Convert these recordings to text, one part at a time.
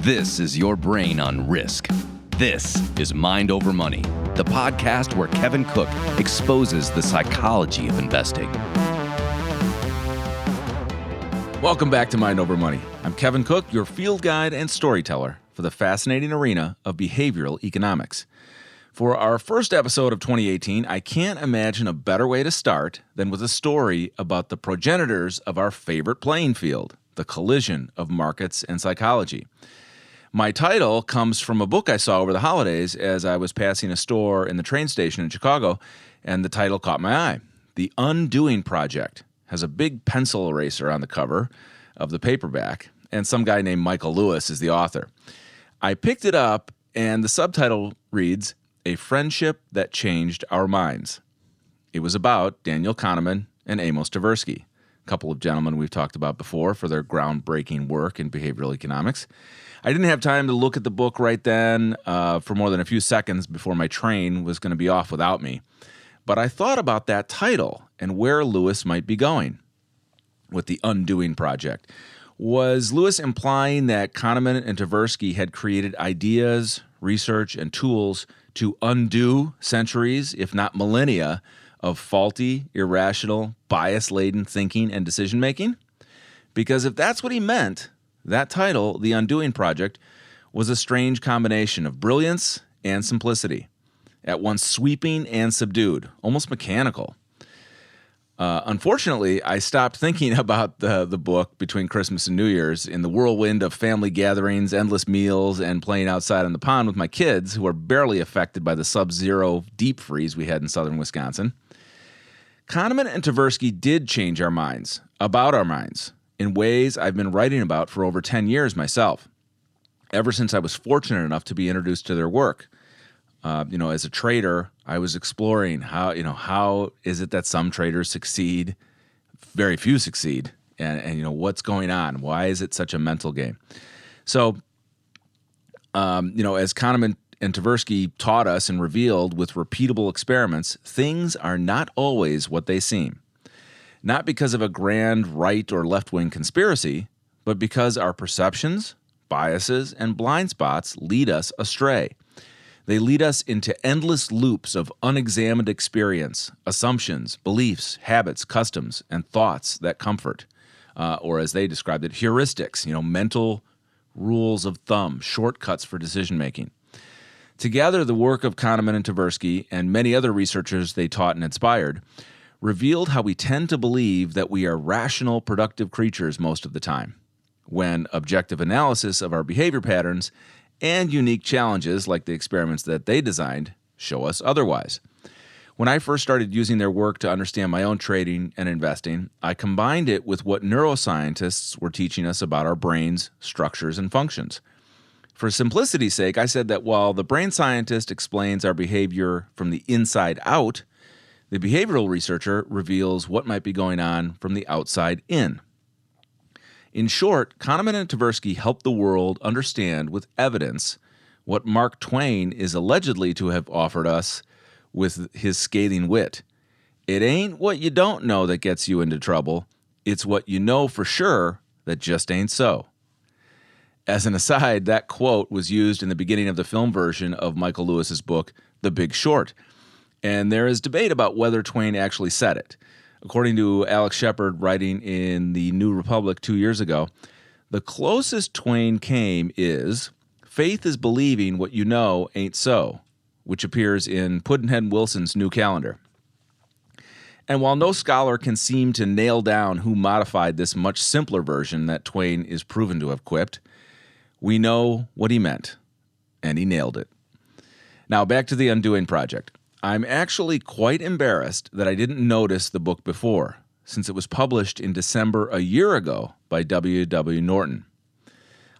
This is your brain on risk. This is Mind Over Money, the podcast where Kevin Cook exposes the psychology of investing. Welcome back to Mind Over Money. I'm Kevin Cook, your field guide and storyteller for the fascinating arena of behavioral economics. For our first episode of 2018, I can't imagine a better way to start than with a story about the progenitors of our favorite playing field, the collision of markets and psychology. My title comes from a book I saw over the holidays as I was passing a store in the train station in Chicago, and the title caught my eye. The Undoing Project has a big pencil eraser on the cover of the paperback, and some guy named Michael Lewis is the author. I picked it up, and the subtitle reads, A Friendship That Changed Our Minds. It was about Daniel Kahneman and Amos Tversky, a couple of gentlemen we've talked about before for their groundbreaking work in behavioral economics. I didn't have time to look at the book right then for more than a few seconds before my train was going to be off without me. But I thought about that title and where Lewis might be going with the Undoing Project. Was Lewis implying that Kahneman and Tversky had created ideas, research, and tools to undo centuries, if not millennia, of faulty, irrational, bias-laden thinking and decision-making? Because if that's what he meant, that title, The Undoing Project, was a strange combination of brilliance and simplicity, at once sweeping and subdued, almost mechanical. Unfortunately, I stopped thinking about the book between Christmas and New Year's in the whirlwind of family gatherings, endless meals, and playing outside on the pond with my kids, who are barely affected by the sub-zero deep freeze we had in southern Wisconsin. Kahneman and Tversky did change our minds, about our minds, in ways I've been writing about for over 10 years myself, ever since I was fortunate enough to be introduced to their work. As a trader, I was exploring how is it that some traders succeed, very few succeed, and what's going on? Why is it such a mental game? So, as Kahneman and Tversky taught us and revealed with repeatable experiments, things are not always what they seem. Not because of a grand right or left-wing conspiracy, but because our perceptions, biases, and blind spots lead us astray. They lead us into endless loops of unexamined experience, assumptions, beliefs, habits, customs, and thoughts that comfort, or as they described it, heuristics, mental rules of thumb, shortcuts for decision-making. Together, the work of Kahneman and Tversky and many other researchers they taught and inspired revealed how we tend to believe that we are rational, productive creatures most of the time, when objective analysis of our behavior patterns and unique challenges like the experiments that they designed show us otherwise. When I first started using their work to understand my own trading and investing, I combined it with what neuroscientists were teaching us about our brains, structures, and functions. For simplicity's sake, I said that while the brain scientist explains our behavior from the inside out, the behavioral researcher reveals what might be going on from the outside in. In short, Kahneman and Tversky help the world understand with evidence what Mark Twain is allegedly to have offered us with his scathing wit. It ain't what you don't know that gets you into trouble. It's what you know for sure that just ain't so. As an aside, that quote was used in the beginning of the film version of Michael Lewis's book, The Big Short. And there is debate about whether Twain actually said it. According to Alex Shepard, writing in the New Republic 2 years ago, the closest Twain came is, faith is believing what you know ain't so, which appears in Pudd'nhead Wilson's New Calendar. And while no scholar can seem to nail down who modified this much simpler version that Twain is proven to have quipped, we know what he meant, and he nailed it. Now back to the Undoing Project. I'm actually quite embarrassed that I didn't notice the book before, since it was published in December a year ago by W.W. Norton.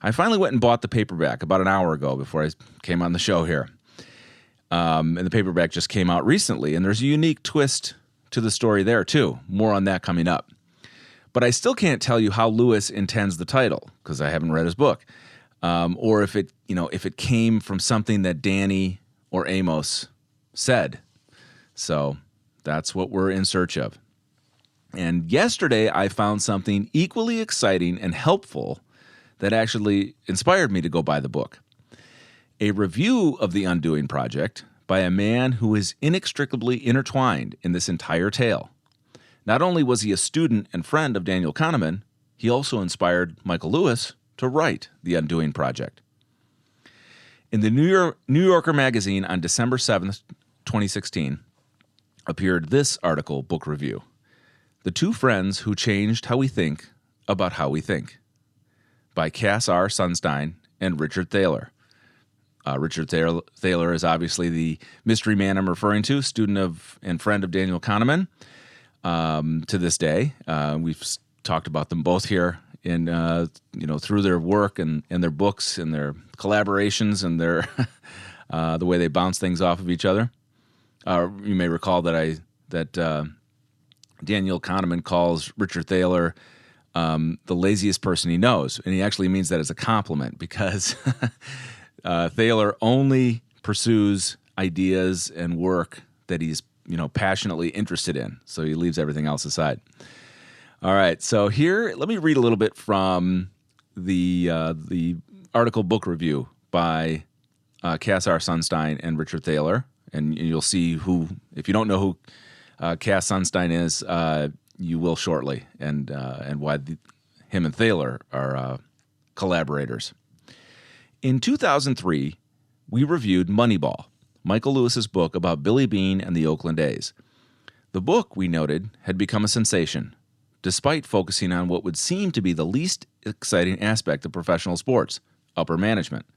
I finally went and bought the paperback about an hour ago before I came on the show here. And the paperback just came out recently, and there's a unique twist to the story there, too. More on that coming up. But I still can't tell you how Lewis intends the title, because I haven't read his book, or if it came from something that Danny or Amos said. So that's what we're in search of. And yesterday I found something equally exciting and helpful that actually inspired me to go buy the book. A review of The Undoing Project by a man who is inextricably intertwined in this entire tale. Not only was he a student and friend of Daniel Kahneman, he also inspired Michael Lewis to write The Undoing Project. In the New Yorker magazine on December 7th, 2016, appeared this article book review, The Two Friends Who Changed How We Think About How We Think, by Cass R. Sunstein and Richard Thaler. Richard Thaler is obviously the mystery man I'm referring to, student of and friend of Daniel Kahneman. To this day, we've talked about them both here in through their work and their books and their collaborations and their the way they bounce things off of each other. You may recall that Daniel Kahneman calls Richard Thaler the laziest person he knows, and he actually means that as a compliment because Thaler only pursues ideas and work that he's passionately interested in, so he leaves everything else aside. All right, so here, let me read a little bit from the article book review by Cass R. Sunstein and Richard Thaler, and you'll see who, if you don't know who Cass Sunstein is, you will shortly, and why him and Thaler are collaborators. In 2003, we reviewed Moneyball, Michael Lewis's book about Billy Beane and the Oakland A's. The book, we noted, had become a sensation, despite focusing on what would seem to be the least exciting aspect of professional sports, upper management.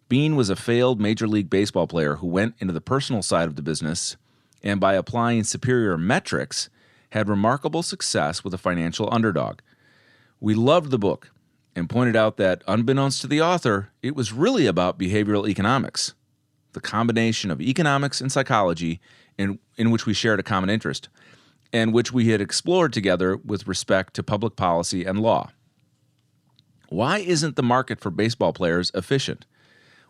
Beane was a failed Major League Baseball player who went into the personal side of the business and, by applying superior metrics, had remarkable success with a financial underdog. We loved the book and pointed out that, unbeknownst to the author, it was really about behavioral economics, the combination of economics and psychology in which we shared a common interest, and which we had explored together with respect to public policy and law. Why isn't the market for baseball players efficient?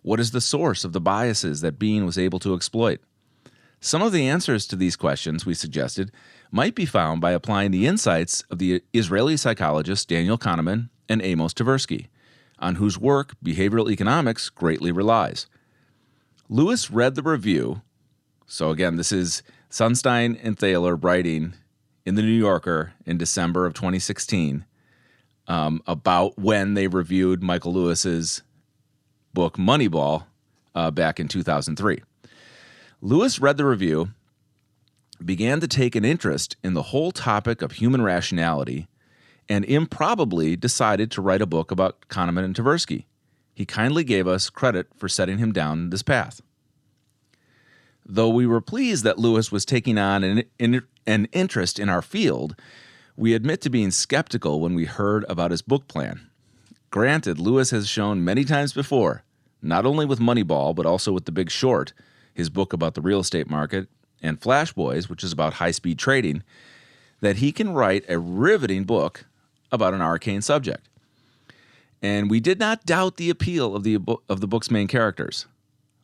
What is the source of the biases that Beane was able to exploit? Some of the answers to these questions, we suggested, might be found by applying the insights of the Israeli psychologists Daniel Kahneman and Amos Tversky, on whose work behavioral economics greatly relies. Lewis read the review. So again, this is Sunstein and Thaler writing in the New Yorker in December of 2016 about when they reviewed Michael Lewis's book Moneyball back in 2003. Lewis read the review, began to take an interest in the whole topic of human rationality, and improbably decided to write a book about Kahneman and Tversky. He kindly gave us credit for setting him down this path. Though we were pleased that Lewis was taking on an interest in our field, we admit to being skeptical when we heard about his book plan. Granted, Lewis has shown many times before, not only with Moneyball, but also with The Big Short, his book about the real estate market, and Flash Boys, which is about high-speed trading, that he can write a riveting book about an arcane subject. And we did not doubt the appeal of the book's main characters.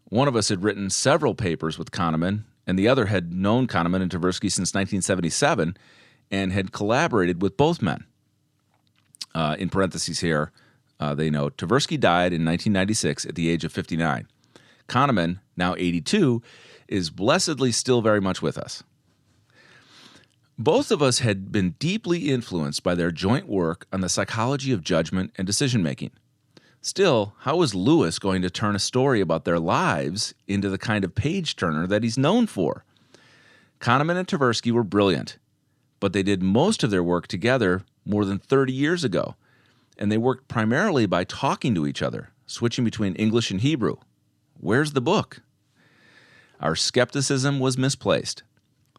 One of us had written several papers with Kahneman, and the other had known Kahneman and Tversky since 1977 and had collaborated with both men. In parentheses here, they note, Tversky died in 1996 at the age of 59. Kahneman, now 82, is blessedly still very much with us. Both of us had been deeply influenced by their joint work on the psychology of judgment and decision-making. Still, how was Lewis going to turn a story about their lives into the kind of page-turner that he's known for? Kahneman and Tversky were brilliant, but they did most of their work together more than 30 years ago, and they worked primarily by talking to each other, switching between English and Hebrew. Where's the book? Our skepticism was misplaced.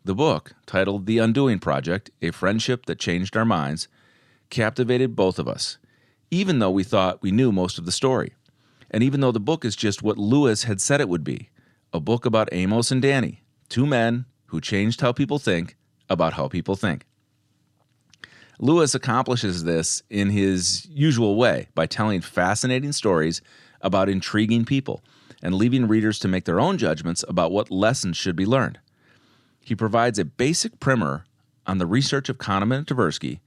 The book, titled The Undoing Project, A Friendship That Changed Our Minds, captivated both of us, even though we thought we knew most of the story, and even though the book is just what Lewis had said it would be, a book about Amos and Danny, two men who changed how people think about how people think. Lewis accomplishes this in his usual way by telling fascinating stories about intriguing people and leaving readers to make their own judgments about what lessons should be learned. He provides a basic primer on the research of Kahneman and Tversky,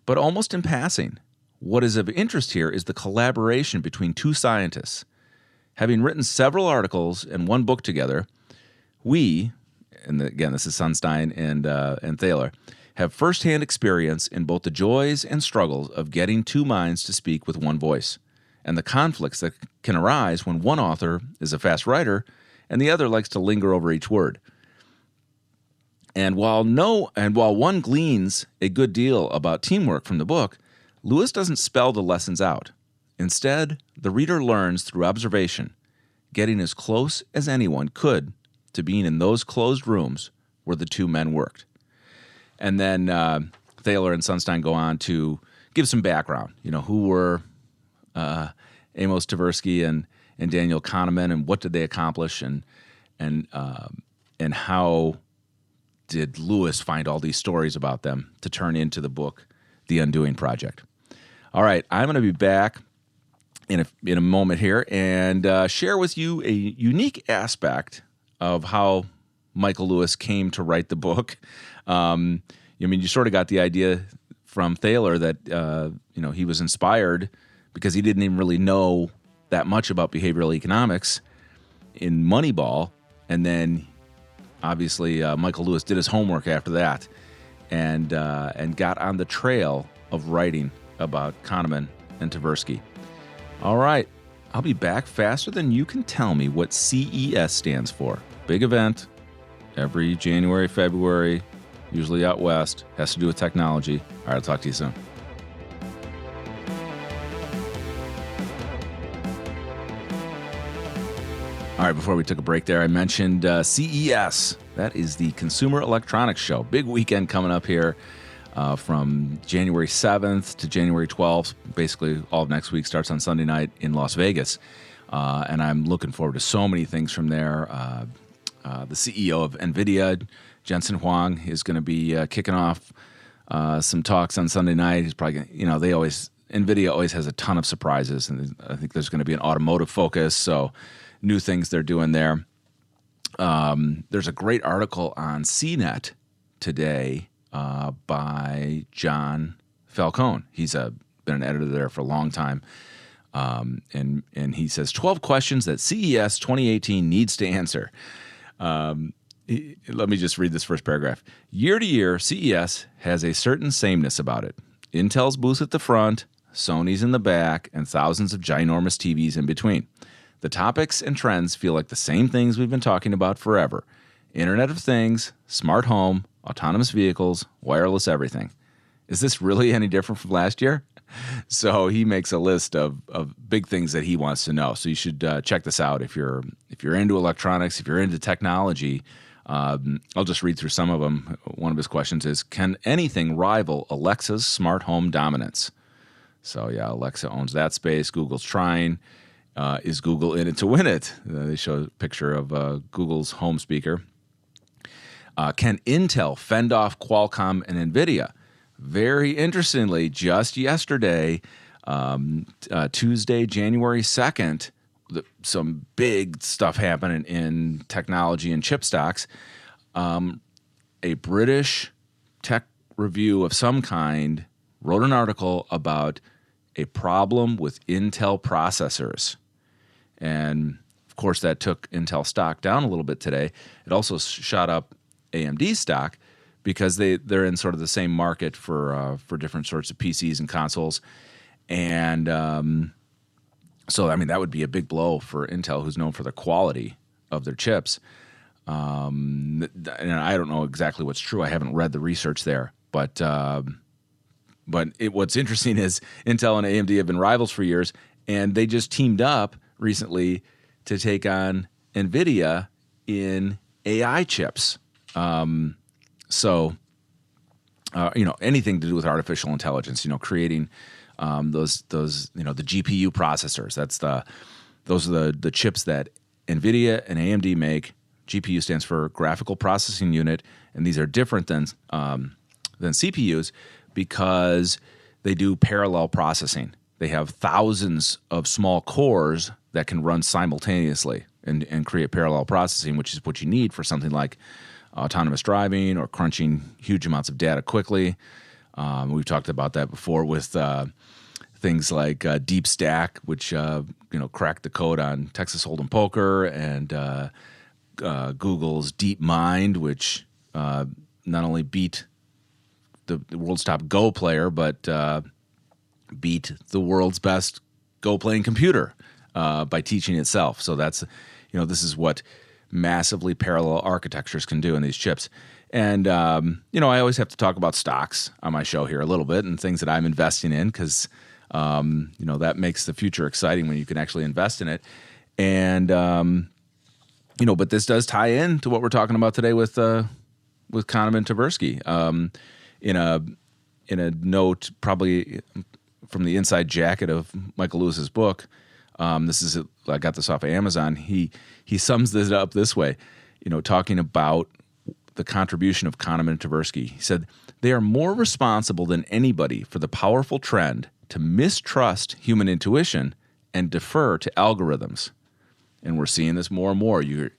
but almost in passing, What is of interest here is the collaboration between two scientists. Having written several articles and one book together, we, and again, this is Sunstein and Thaler, have firsthand experience in both the joys and struggles of getting two minds to speak with one voice, and the conflicts that can arise when one author is a fast writer and the other likes to linger over each word. And while one gleans a good deal about teamwork from the book, Lewis doesn't spell the lessons out. Instead, the reader learns through observation, getting as close as anyone could to being in those closed rooms where the two men worked. And then Thaler and Sunstein go on to give some background. Who were Amos Tversky and Daniel Kahneman, and what did they accomplish, and how did Lewis find all these stories about them to turn into the book, The Undoing Project. All right, I'm going to be back in a moment here and share with you a unique aspect of how Michael Lewis came to write the book. You sort of got the idea from Thaler that he was inspired because he didn't even really know that much about behavioral economics in Moneyball, and then obviously Michael Lewis did his homework after that and got on the trail of writing about Kahneman and Tversky. All right, I'll be back faster than you can tell me what CES stands for. Big event every January, February, usually out west, has to do with technology. All right, I'll talk to you soon. All right, before we took a break there, I mentioned CES. That is the Consumer Electronics Show. Big weekend coming up here from January 7th to January 12th. Basically, all of next week starts on Sunday night in Las Vegas. And I'm looking forward to so many things from there. The CEO of NVIDIA, Jensen Huang, is going to be kicking off some talks on Sunday night. He's probably gonna, NVIDIA always has a ton of surprises, and I think there's going to be an automotive focus, so new things they're doing there. There's a great article on CNET today by John Falcone. He's been an editor there for a long time. And he says 12 questions that CES 2018 needs to answer. Let me just read this first paragraph. Year to year, CES has a certain sameness about it. Intel's booth at the front, Sony's in the back, and thousands of ginormous TVs in between. The topics and trends feel like the same things we've been talking about forever. Internet of Things, smart home, autonomous vehicles, wireless everything. Is this really any different from last year? So he makes a list of big things that he wants to know. So you should check this out if you're into electronics, if you're into technology. I'll just read through some of them. One of his questions is, can anything rival Alexa's smart home dominance? So yeah, Alexa owns that space. Google's trying. Is Google in it to win it? They show a picture of Google's home speaker. Can Intel fend off Qualcomm and NVIDIA? Very interestingly, just yesterday, Tuesday, January 2nd, some big stuff happening in technology and chip stocks. A British tech review of some kind wrote an article about a problem with Intel processors. And, of course, that took Intel stock down a little bit today. It also shot up AMD stock because they're in sort of the same market for different sorts of PCs and consoles. And so, I mean, that would be a big blow for Intel, who's known for the quality of their chips. And I don't know exactly what's true. I haven't read the research there. But what's interesting is Intel and AMD have been rivals for years, and they just teamed up recently to take on NVIDIA in AI chips. Anything to do with artificial intelligence, creating those the GPU processors. Those are the chips that NVIDIA and AMD make. GPU stands for graphical processing unit, and these are different than CPUs because they do parallel processing. They have thousands of small cores that can run simultaneously and create parallel processing, which is what you need for something like autonomous driving or crunching huge amounts of data quickly. We've talked about that before with things like Deep Stack, which cracked the code on Texas Hold'em poker, and Google's DeepMind, which not only beat the world's top Go player, but beat the world's best Go playing computer by teaching itself. So that's, this is what massively parallel architectures can do in these chips. And, I always have to talk about stocks on my show here a little bit and things that I'm investing in because, that makes the future exciting when you can actually invest in it. And, but this does tie in to what we're talking about today with Kahneman and Tversky. In a note, probably from the inside jacket of Michael Lewis's book, I got this off of Amazon. He sums this up this way, talking about the contribution of Kahneman and Tversky. He said, they are more responsible than anybody for the powerful trend to mistrust human intuition and defer to algorithms. And we're seeing this more and more. You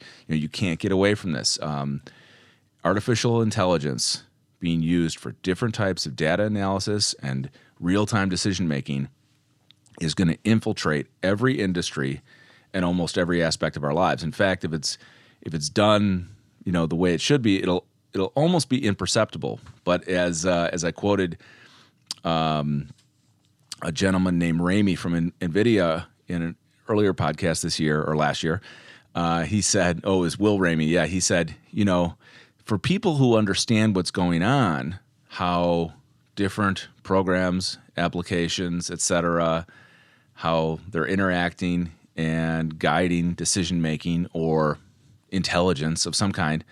can't get away from this. Artificial intelligence being used for different types of data analysis and real-time decision-making is going to infiltrate every industry and almost every aspect of our lives. In fact, if it's done, the way it should be, it'll almost be imperceptible. But as I quoted a gentleman named Ramey from NVIDIA in an earlier podcast this year or last year, he said, it was Will Ramey. Yeah, he said, for people who understand what's going on, how different programs, applications, etc., how they're interacting and guiding decision-making or intelligence of some kind,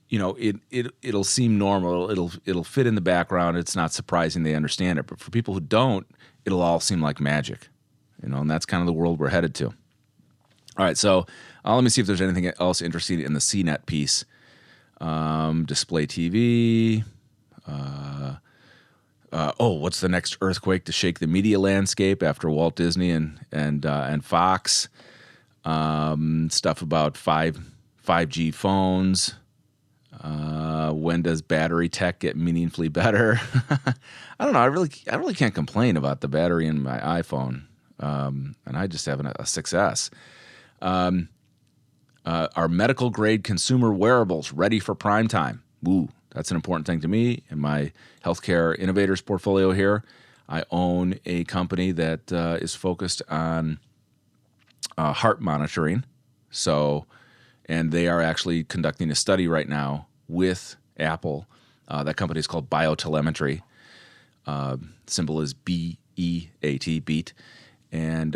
it'll seem normal. It'll fit in the background. It's not surprising they understand it. But for people who don't, it'll all seem like magic, and that's kind of the world we're headed to. All right, so let me see if there's anything else interesting in the CNET piece. Display TV. What's the next earthquake to shake the media landscape after Walt Disney and Fox? Stuff about 5G phones. When does battery tech get meaningfully better? I don't know. I really can't complain about the battery in my iPhone, and I just have a 6S. Are medical grade consumer wearables ready for prime time? Ooh, that's an important thing to me in my healthcare innovators portfolio here. I own a company that is focused on heart monitoring. And they are actually conducting a study right now with Apple. That company is called Biotelemetry. Symbol is BEAT, BEAT. And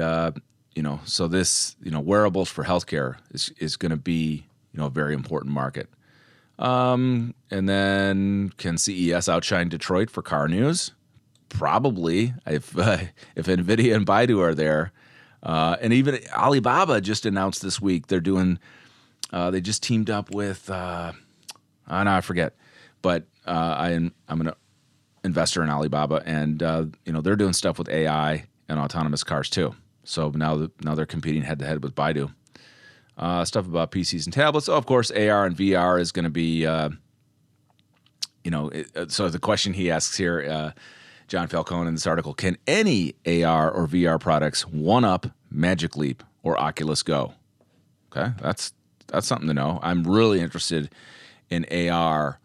so this, wearables for healthcare is going to be, a very important market. And then can CES outshine Detroit for car news? Probably, if NVIDIA and Baidu are there. And even Alibaba just announced this week they're doing, they just teamed up with, I forget, but I'm an investor in Alibaba, and they're doing stuff with AI and autonomous cars too. So now they're competing head to head with Baidu. Stuff about PCs and tablets. Oh, of course, AR and VR is going to be, so the question he asks here, John Falcone in this article, can any AR or VR products one-up Magic Leap or Oculus Go? Okay, that's something to know. I'm really interested in AR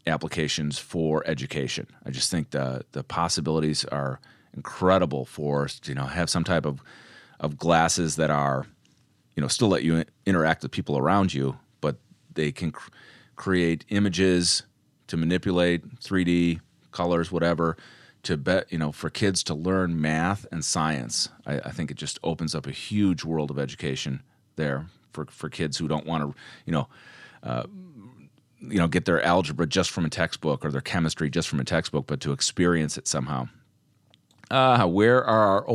applications for education. I just think the possibilities are incredible for us to have some type of glasses that are still let you interact with people around you, but they can create images to manipulate 3D colors, whatever, for kids to learn math and science. I think it just opens up a huge world of education there for kids who don't want to get their algebra just from a textbook or their chemistry just from a textbook, but to experience it somehow. Where are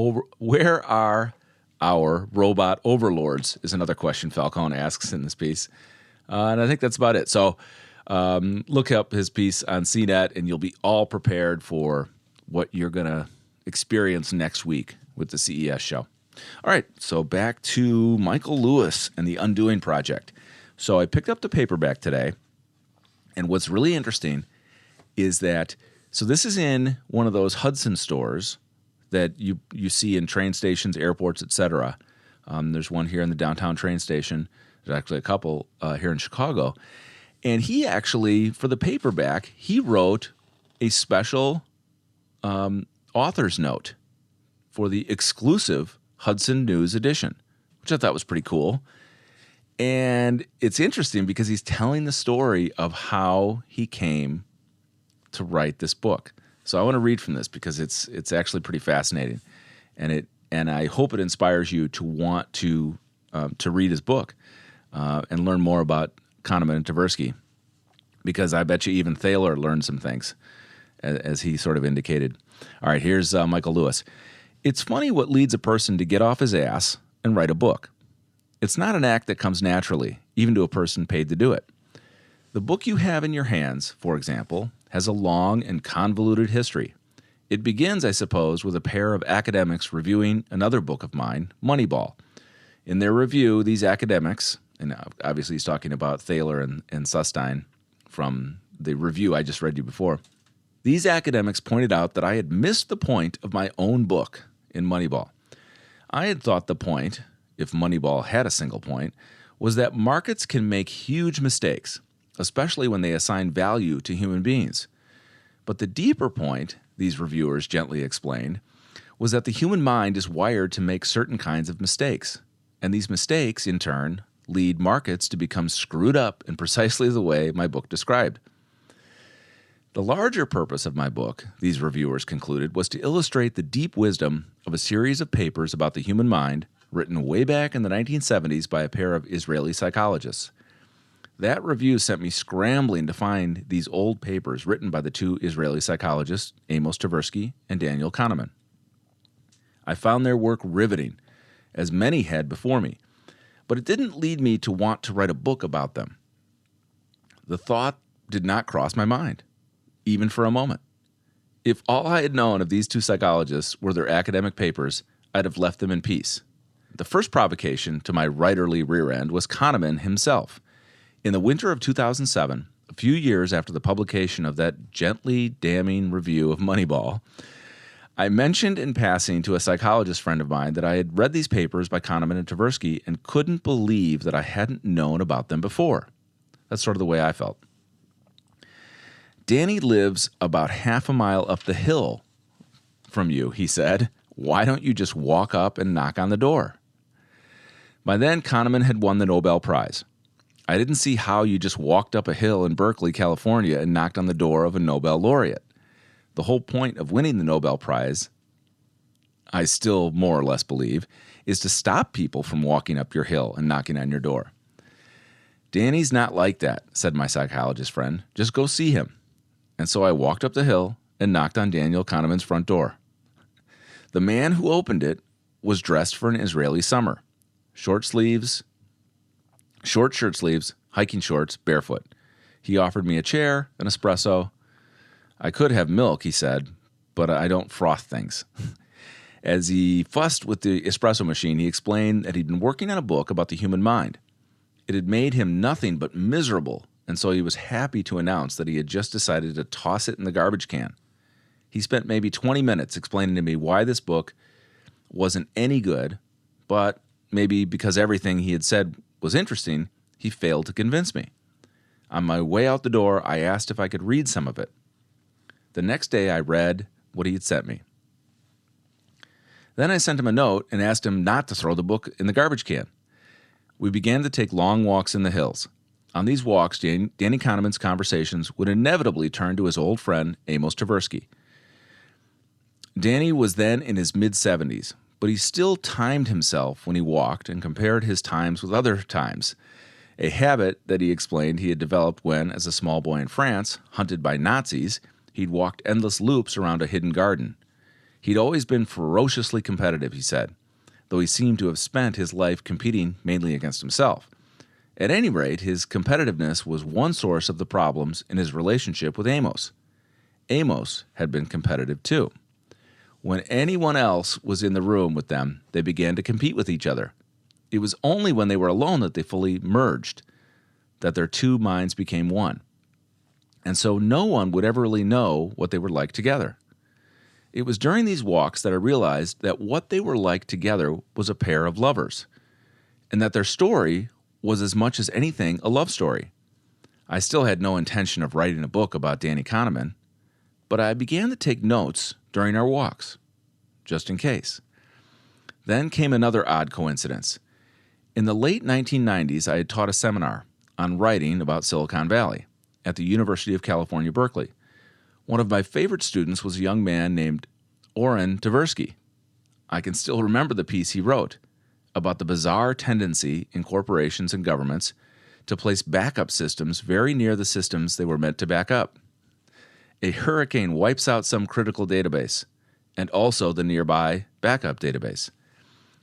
our robot overlords is another question Falcone asks in this piece. And I think that's about it. So look up his piece on CNET, and you'll be all prepared for what you're going to experience next week with the CES show. All right, so back to Michael Lewis and the Undoing Project. So I picked up the paperback today, and what's really interesting is that, so this is in one of those Hudson stores that you see in train stations, airports, etc. There's one here in the downtown train station. There's actually a couple here in Chicago. And he actually, for the paperback, he wrote a special author's note for the exclusive Hudson News edition, which I thought was pretty cool. And it's interesting because he's telling the story of how he came to write this book. So I want to read from this because it's actually pretty fascinating, and I hope it inspires you to want to read his book and learn more about Kahneman and Tversky, because I bet you even Thaler learned some things, as he sort of indicated. All right, here's Michael Lewis. It's funny what leads a person to get off his ass and write a book. It's not an act that comes naturally, even to a person paid to do it. The book you have in your hands, for example, has a long and convoluted history. It begins, I suppose, with a pair of academics reviewing another book of mine, Moneyball. In their review, these academics, and obviously he's talking about Thaler and Sustein from the review I just read you before, these academics pointed out that I had missed the point of my own book in Moneyball. I had thought the point, if Moneyball had a single point, was that markets can make huge mistakes, especially when they assign value to human beings. But the deeper point, these reviewers gently explained, was that the human mind is wired to make certain kinds of mistakes, and these mistakes, in turn, lead markets to become screwed up in precisely the way my book described. The larger purpose of my book, these reviewers concluded, was to illustrate the deep wisdom of a series of papers about the human mind written way back in the 1970s by a pair of Israeli psychologists. That review sent me scrambling to find these old papers written by the two Israeli psychologists, Amos Tversky and Daniel Kahneman. I found their work riveting, as many had before me, but it didn't lead me to want to write a book about them. The thought did not cross my mind, even for a moment. If all I had known of these two psychologists were their academic papers, I'd have left them in peace. The first provocation to my writerly rear end was Kahneman himself. In the winter of 2007, a few years after the publication of that gently damning review of Moneyball, I mentioned in passing to a psychologist friend of mine that I had read these papers by Kahneman and Tversky and couldn't believe that I hadn't known about them before. That's sort of the way I felt. Danny lives about half a mile up the hill from you, he said. Why don't you just walk up and knock on the door? By then, Kahneman had won the Nobel Prize. I didn't see how you just walked up a hill in Berkeley, California, and knocked on the door of a Nobel laureate. The whole point of winning the Nobel Prize, I still more or less believe, is to stop people from walking up your hill and knocking on your door. Danny's not like that, said my psychologist friend. Just go see him. And so I walked up the hill and knocked on Daniel Kahneman's front door. The man who opened it was dressed for an Israeli summer. Short shirt sleeves, hiking shorts, barefoot. He offered me a chair, an espresso. I could have milk, he said, but I don't froth things. As he fussed with the espresso machine, he explained that he'd been working on a book about the human mind. It had made him nothing but miserable, and so he was happy to announce that he had just decided to toss it in the garbage can. He spent maybe 20 minutes explaining to me why this book wasn't any good, but maybe because everything he had said was interesting, he failed to convince me. On my way out the door, I asked if I could read some of it. The next day, I read what he had sent me. Then I sent him a note and asked him not to throw the book in the garbage can. We began to take long walks in the hills. On these walks, Danny Kahneman's conversations would inevitably turn to his old friend, Amos Tversky. Danny was then in his mid-70s, but he still timed himself when he walked and compared his times with other times, a habit that he explained he had developed when, as a small boy in France, hunted by Nazis, he'd walked endless loops around a hidden garden. He'd always been ferociously competitive, he said, though he seemed to have spent his life competing mainly against himself. At any rate, his competitiveness was one source of the problems in his relationship with Amos. Amos had been competitive too. When anyone else was in the room with them, they began to compete with each other. It was only when they were alone that they fully merged, that their two minds became one. And so no one would ever really know what they were like together. It was during these walks that I realized that what they were like together was a pair of lovers, and that their story was as much as anything a love story. I still had no intention of writing a book about Danny Kahneman, but I began to take notes during our walks, just in case. Then came another odd coincidence. In the late 1990s, I had taught a seminar on writing about Silicon Valley at the University of California, Berkeley. One of my favorite students was a young man named Tversky. I can still remember the piece he wrote about the bizarre tendency in corporations and governments to place backup systems very near the systems they were meant to back up. A hurricane wipes out some critical database and also the nearby backup database.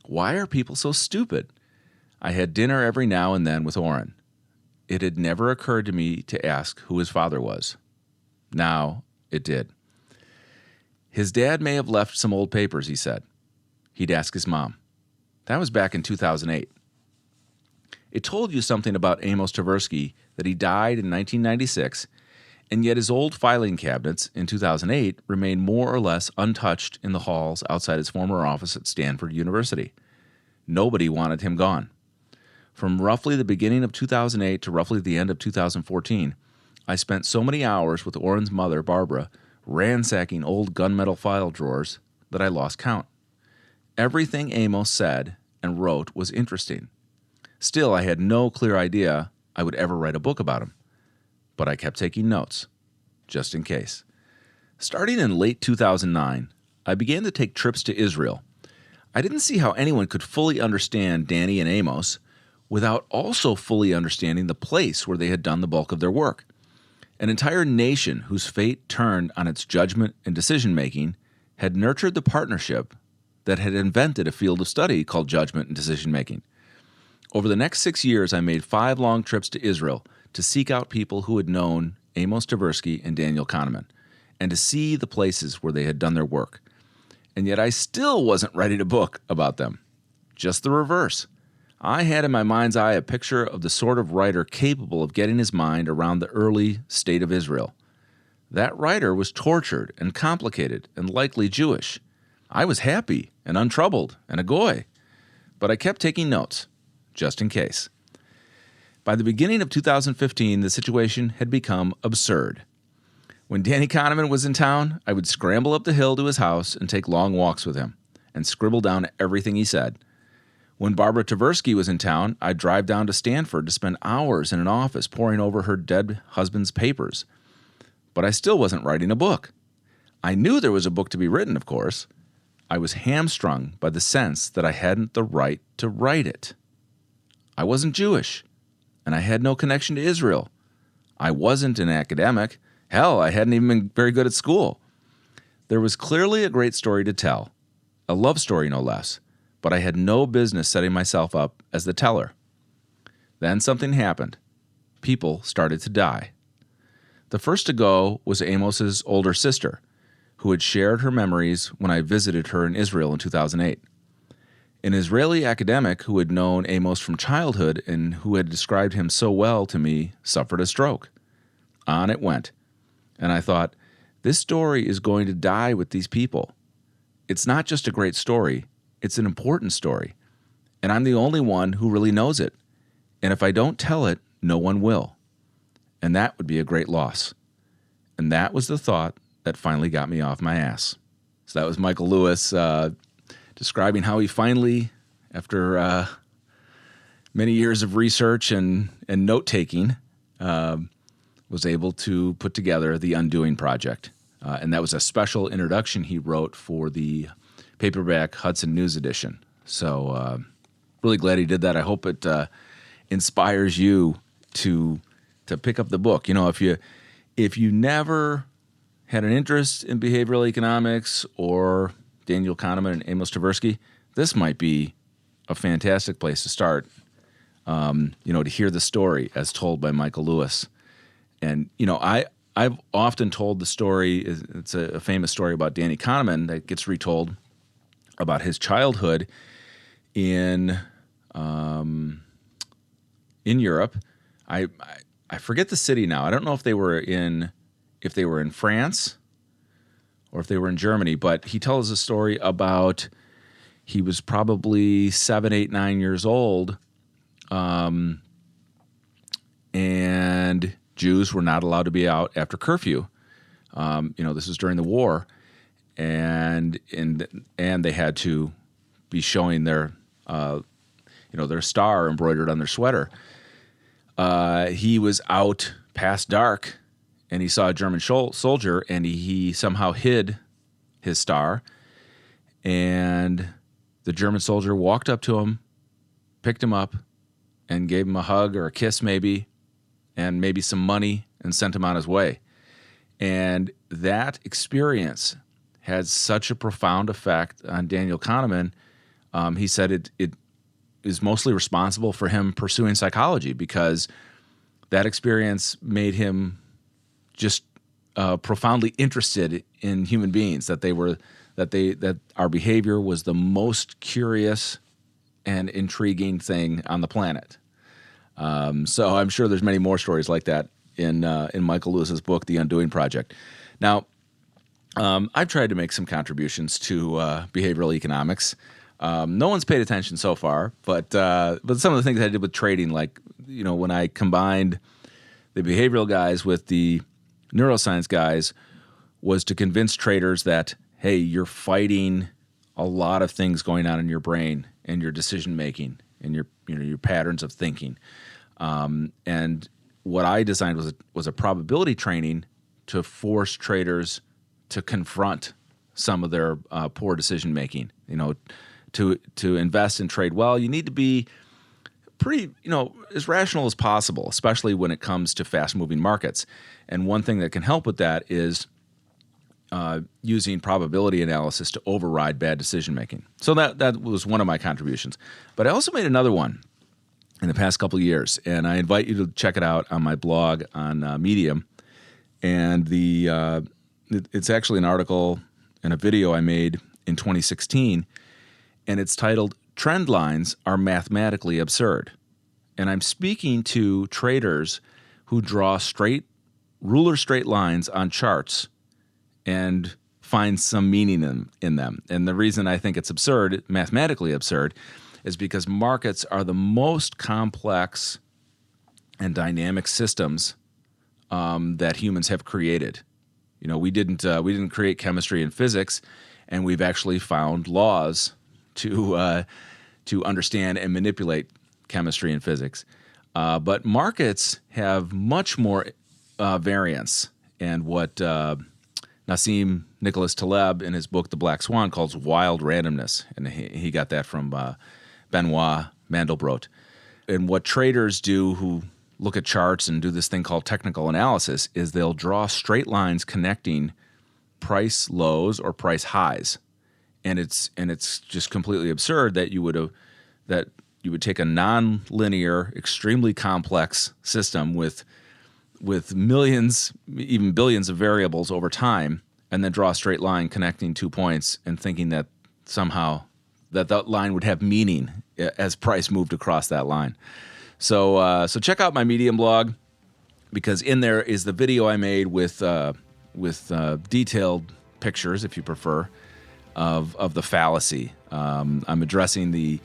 Why are people so stupid? I had dinner every now and then with Oren. It had never occurred to me to ask who his father was. Now it did. His dad may have left some old papers, he said. He'd ask his mom. That was back in 2008. It told you something about Amos Tversky that he died in 1996, and yet his old filing cabinets in 2008 remained more or less untouched in the halls outside his former office at Stanford University. Nobody wanted him gone. From roughly the beginning of 2008 to roughly the end of 2014, I spent so many hours with Oren's mother, Barbara, ransacking old gunmetal file drawers that I lost count. Everything Amos said and wrote was interesting. Still, I had no clear idea I would ever write a book about him. But I kept taking notes, just in case. Starting in late 2009, I began to take trips to Israel. I didn't see how anyone could fully understand Danny and Amos without also fully understanding the place where they had done the bulk of their work. An entire nation whose fate turned on its judgment and decision-making had nurtured the partnership that had invented a field of study called judgment and decision-making. Over the next 6 years, I made 5 long trips to Israel to seek out people who had known Amos Tversky and Daniel Kahneman, and to see the places where they had done their work. And yet I still wasn't writing a book about them. Just the reverse. I had in my mind's eye a picture of the sort of writer capable of getting his mind around the early state of Israel. That writer was tortured and complicated and likely Jewish. I was happy and untroubled and a goy, but I kept taking notes, just in case. By the beginning of 2015, the situation had become absurd. When Danny Kahneman was in town, I would scramble up the hill to his house and take long walks with him and scribble down everything he said. When Barbara Tversky was in town, I'd drive down to Stanford to spend hours in an office poring over her dead husband's papers. But I still wasn't writing a book. I knew there was a book to be written, of course. I was hamstrung by the sense that I hadn't the right to write it. I wasn't Jewish, and I had no connection to Israel. I wasn't an academic. Hell, I hadn't even been very good at school. There was clearly a great story to tell, a love story no less, but I had no business setting myself up as the teller. Then something happened. People started to die. The first to go was Amos's older sister, who had shared her memories when I visited her in Israel in 2008. An Israeli academic who had known Amos from childhood and who had described him so well to me suffered a stroke. On it went. And I thought, this story is going to die with these people. It's not just a great story, it's an important story. And I'm the only one who really knows it. And if I don't tell it, no one will. And that would be a great loss. And that was the thought that finally got me off my ass. So that was Michael Lewis describing how he finally, after many years of research and note-taking, was able to put together the Undoing Project. And that was a special introduction he wrote for the paperback Hudson News edition. So really glad he did that. I hope it inspires you to pick up the book. You know, if you never had an interest in behavioral economics or Daniel Kahneman and Amos Tversky, this might be a fantastic place to start, to hear the story as told by Michael Lewis. And, I've often told the story, it's a famous story about Danny Kahneman that gets retold about his childhood in Europe. I forget the city now. I don't know if they were in France or if they were in Germany. But he tells a story about he was probably 7, 8, 9 years old, and Jews were not allowed to be out after curfew. This was during the war, and they had to be showing their their star embroidered on their sweater. He was out past dark, and he saw a German soldier, and he somehow hid his star, and the German soldier walked up to him, picked him up, and gave him a hug or a kiss maybe, and maybe some money, and sent him on his way. And that experience had such a profound effect on Daniel Kahneman. He said it is mostly responsible for him pursuing psychology, because that experience made him just profoundly interested in human beings, that our behavior was the most curious and intriguing thing on the planet. So I'm sure there's many more stories like that in Michael Lewis's book, The Undoing Project. Now, I've tried to make some contributions to behavioral economics. No one's paid attention so far, but some of the things I did with trading, like when I combined the behavioral guys with the neuroscience guys, was to convince traders that, hey, you're fighting a lot of things going on in your brain and your decision making and your patterns of thinking. And what I designed was a probability training to force traders to confront some of their poor decision making. To invest and trade well, you need to be pretty, as rational as possible, especially when it comes to fast-moving markets. And one thing that can help with that is using probability analysis to override bad decision-making. So that was one of my contributions. But I also made another one in the past couple of years, and I invite you to check it out on my blog on Medium. And it's actually an article and a video I made in 2016, and it's titled, "Trend Lines Are Mathematically Absurd." And I'm speaking to traders who draw ruler straight lines on charts and find some meaning in them. And the reason I think it's absurd, mathematically absurd, is because markets are the most complex and dynamic systems that humans have created. We didn't create chemistry and physics, and we've actually found laws to understand and manipulate chemistry and physics. But markets have much more variance, and what Nassim Nicholas Taleb in his book The Black Swan calls wild randomness, and he got that from Benoit Mandelbrot. And what traders do who look at charts and do this thing called technical analysis is they'll draw straight lines connecting price lows or price highs. And it's just completely absurd that you would take a non-linear, extremely complex system with millions, even billions of variables over time, and then draw a straight line connecting 2 points and thinking that somehow that line would have meaning as price moved across that line. So check out my Medium blog, because in there is the video I made with detailed pictures, if you prefer, of the fallacy. I'm addressing the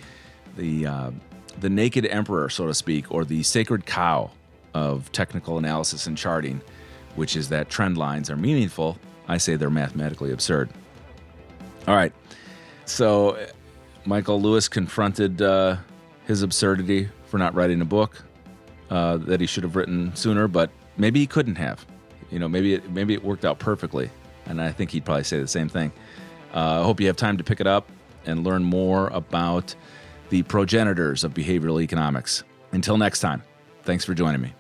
naked emperor, so to speak, or the sacred cow of technical analysis and charting, which is that trend lines are meaningful. I say they're mathematically absurd. All right. So Michael Lewis confronted his absurdity for not writing a book that he should have written sooner, but maybe he couldn't have. Maybe it worked out perfectly, and I think he'd probably say the same thing. I hope you have time to pick it up and learn more about the progenitors of behavioral economics. Until next time, thanks for joining me.